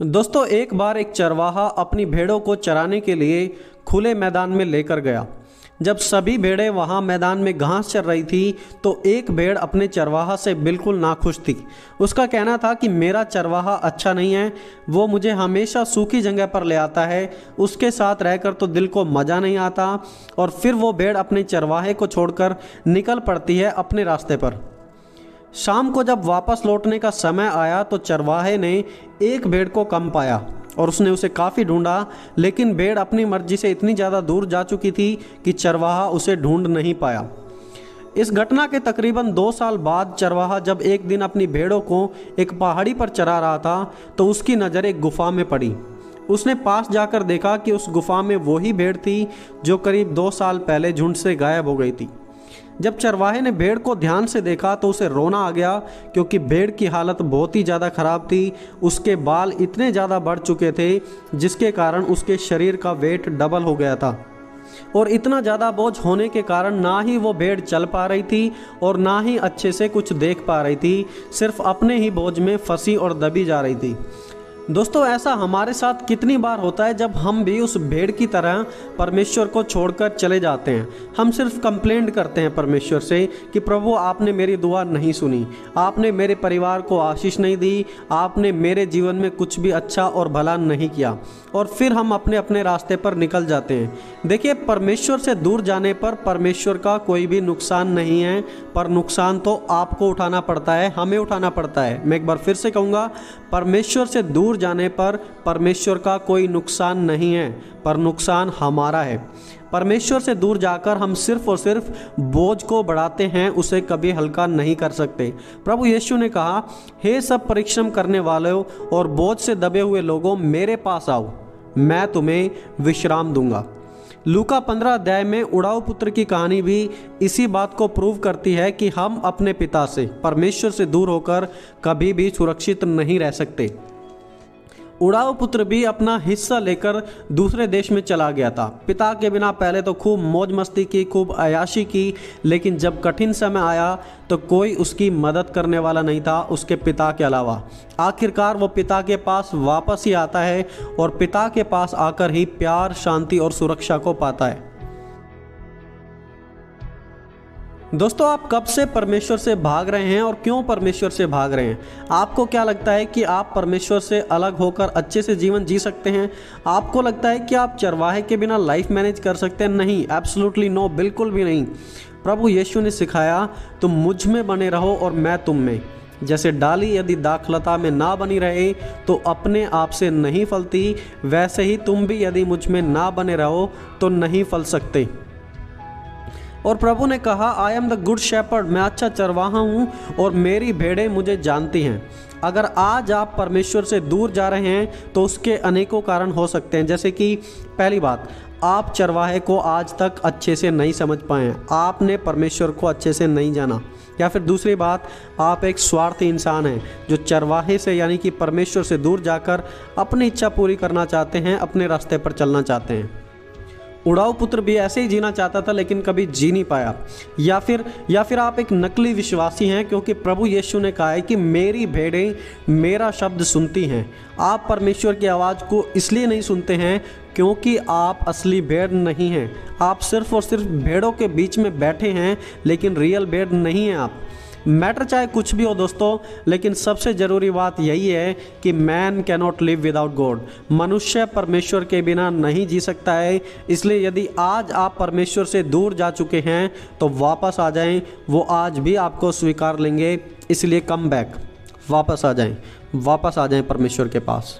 दोस्तों, एक बार एक चरवाहा अपनी भेड़ों को चराने के लिए खुले मैदान में लेकर गया। जब सभी भेड़ें वहां मैदान में घास चर रही थी तो एक भेड़ अपने चरवाहा से बिल्कुल नाखुश थी। उसका कहना था कि मेरा चरवाहा अच्छा नहीं है, वो मुझे हमेशा सूखी जगह पर ले आता है, उसके साथ रहकर तो दिल को मज़ा नहीं आता। और फिर वो भेड़ अपने चरवाहे को छोड़कर निकल पड़ती है अपने रास्ते पर। शाम को जब वापस लौटने का समय आया तो चरवाहे ने एक भेड़ को कम पाया और उसने उसे काफ़ी ढूंढा, लेकिन भेड़ अपनी मर्जी से इतनी ज़्यादा दूर जा चुकी थी कि चरवाहा उसे ढूंढ नहीं पाया। इस घटना के तकरीबन 2 साल बाद चरवाहा जब एक दिन अपनी भेड़ों को एक पहाड़ी पर चरा रहा था तो उसकी नज़र एक गुफा में पड़ी। उसने पास जाकर देखा कि उस गुफा में वही भेड़ थी जो करीब 2 साल पहले झुंड से गायब हो गई थी। जब चरवाहे ने भेड़ को ध्यान से देखा तो उसे रोना आ गया, क्योंकि भेड़ की हालत बहुत ही ज़्यादा ख़राब थी। उसके बाल इतने ज़्यादा बढ़ चुके थे जिसके कारण उसके शरीर का वेट डबल हो गया था, और इतना ज़्यादा बोझ होने के कारण ना ही वो भेड़ चल पा रही थी और ना ही अच्छे से कुछ देख पा रही थी, सिर्फ अपने ही बोझ में फंसी और दबी जा रही थी। दोस्तों, ऐसा हमारे साथ कितनी बार होता है जब हम भी उस भेड़ की तरह परमेश्वर को छोड़कर चले जाते हैं। हम सिर्फ कंप्लेंट करते हैं परमेश्वर से कि प्रभु आपने मेरी दुआ नहीं सुनी, आपने मेरे परिवार को आशीष नहीं दी, आपने मेरे जीवन में कुछ भी अच्छा और भला नहीं किया, और फिर हम अपने अपने रास्ते पर निकल जाते हैं। देखिए, परमेश्वर से दूर जाने पर परमेश्वर का कोई भी नुकसान नहीं है, पर नुकसान तो आपको उठाना पड़ता है, हमें उठाना पड़ता है। मैं एक बार फिर से कहूँगा, परमेश्वर से दूर जाने पर परमेश्वर का कोई नुकसान नहीं है, पर नुकसान हमारा है। परमेश्वर से दूर जाकर हम सिर्फ और सिर्फ बोझ को बढ़ाते हैं, उसे कभी हल्का नहीं कर सकते। प्रभु यीशु ने कहा, हे सब परिश्रम करने वालों और बोझ से दबे हुए लोगों, मेरे पास आओ, मैं तुम्हें विश्राम दूंगा। लूका 15 अध्याय में उड़ाऊ पुत्र की कहानी भी इसी बात को प्रूव करती है कि हम अपने पिता से, परमेश्वर से दूर होकर कभी भी सुरक्षित नहीं रह सकते। उड़ाऊ पुत्र भी अपना हिस्सा लेकर दूसरे देश में चला गया था। पिता के बिना पहले तो खूब मौज मस्ती की, खूब अयाशी की, लेकिन जब कठिन समय आया तो कोई उसकी मदद करने वाला नहीं था उसके पिता के अलावा। आखिरकार वो पिता के पास वापस ही आता है और पिता के पास आकर ही प्यार, शांति और सुरक्षा को पाता है। दोस्तों, आप कब से परमेश्वर से भाग रहे हैं और क्यों परमेश्वर से भाग रहे हैं? आपको क्या लगता है कि आप परमेश्वर से अलग होकर अच्छे से जीवन जी सकते हैं? आपको लगता है कि आप चरवाहे के बिना लाइफ मैनेज कर सकते हैं? नहीं, एब्सोल्युटली नो, बिल्कुल भी नहीं। प्रभु यीशु ने सिखाया, तुम मुझ में बने रहो और मैं तुम में। जैसे डाली यदि दाखलता में ना बनी रहे तो अपने आप से नहीं फलती, वैसे ही तुम भी यदि मुझ में ना बने रहो तो नहीं फल सकते। और प्रभु ने कहा, I am the good shepherd, मैं अच्छा चरवाहा हूँ और मेरी भेड़ें मुझे जानती हैं। अगर आज आप परमेश्वर से दूर जा रहे हैं तो उसके अनेकों कारण हो सकते हैं। जैसे कि पहली बात, आप चरवाहे को आज तक अच्छे से नहीं समझ पाए, आपने परमेश्वर को अच्छे से नहीं जाना। या फिर दूसरी बात, आप एक स्वार्थी इंसान हैं जो चरवाहे से यानी कि परमेश्वर से दूर जाकर अपनी इच्छा पूरी करना चाहते हैं, अपने रास्ते पर चलना चाहते हैं। उड़ाऊ पुत्र भी ऐसे ही जीना चाहता था लेकिन कभी जी नहीं पाया। या फिर आप एक नकली विश्वासी हैं, क्योंकि प्रभु यीशु ने कहा है कि मेरी भेड़ें मेरा शब्द सुनती हैं। आप परमेश्वर की आवाज़ को इसलिए नहीं सुनते हैं क्योंकि आप असली भेड़ नहीं हैं। आप सिर्फ और सिर्फ भेड़ों के बीच में बैठे हैं, लेकिन रियल भेड़ नहीं हैं आप। मैटर चाहे कुछ भी हो दोस्तों, लेकिन सबसे ज़रूरी बात यही है कि man cannot live without God. मनुष्य परमेश्वर के बिना नहीं जी सकता है। इसलिए यदि आज आप परमेश्वर से दूर जा चुके हैं तो वापस आ जाएं, वो आज भी आपको स्वीकार लेंगे। इसलिए कम बैक, वापस आ जाएं परमेश्वर के पास।